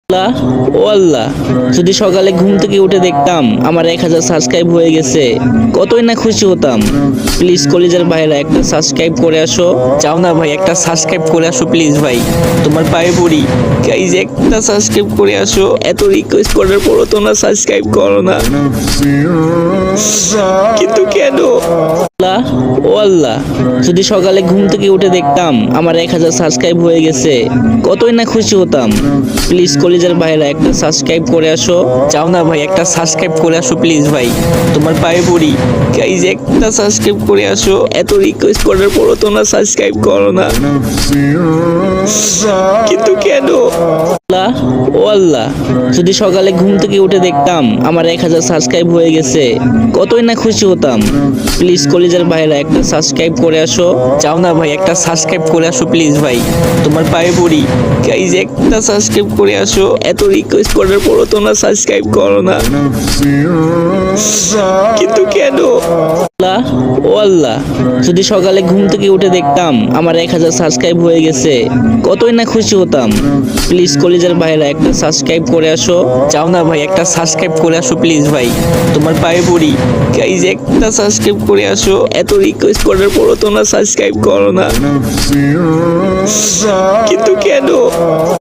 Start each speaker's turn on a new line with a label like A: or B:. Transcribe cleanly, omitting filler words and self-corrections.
A: আল্লাহ, ও আল্লাহ, যদি সকালে ঘুম থেকে উঠে দেখতাম আমার 1000 সাবস্ক্রাইব হয়ে গেছে, কতই না খুশি হতাম। প্লিজ কলিজার ভাইরা একটা সাবস্ক্রাইব করে আসো। চাও না ভাই, একটা সাবস্ক্রাইব করে আসো প্লিজ ভাই, তোমার পায়ে পড়ি। গাইজ একটা সাবস্ক্রাইব করে আসো, এত রিকোয়েস্ট করার পরও তোমরা সাবস্ক্রাইব করো না, কিন্তু কেন? আল্লাহ, ও আল্লাহ, যদি সকালে ঘুম থেকে উঠে দেখতাম আমার 1000 সাবস্ক্রাইব হয়ে গেছে, কতই না খুশি হতাম। প্লিজ কলিজার ভাইরা একটা সাবস্ক্রাইব করে আসো। চাও না ভাই, একটা সাবস্ক্রাইব করে আসো প্লিজ ভাই, তোমার পায়ে পড়ি। গাইজ একটা সাবস্ক্রাইব করে আসো, এত রিকোয়েস্ট করার পরও তোমরা সাবস্ক্রাইব করো না, কিন্তু কেন? আল্লাহ, ও আল্লাহ, যদি সকালে ঘুম থেকে উঠে দেখতাম আমার 1000 সাবস্ক্রাইব হয়ে গেছে, কতই না খুশি হতাম। প্লিজ কলিজার ভাইরা একটা সাবস্ক্রাইব করে আসো। চাও না ভাই, একটা সাবস্ক্রাইব করে আসো প্লিজ ভাই, তোমার পায়ে পড়ি। গাইজ একটা সাবস্ক্রাইব করে আসো, এত রিকোয়েস্ট করার পরও তোমরা সাবস্ক্রাইব করো না, কিন্তু কেন? আল্লাহ, ও আল্লাহ, যদি সকালে ঘুম থেকে উঠে দেখতাম আমার 1000 সাবস্ক্রাইব হয়ে গেছে, কতই না খুশি হতাম। প্লিজ কলিজার ভাইরা একটা সাবস্ক্রাইব করে আসো। চাও না ভাই, একটা সাবস্ক্রাইব করে আসো প্লিজ ভাই, তোমার পায়ে পড়ি। গাইজ একটা সাবস্ক্রাইব করে আসো, এত রিকোয়েস্ট করার পরও তোমরা সাবস্ক্রাইব করো না, কিন্তু কেন?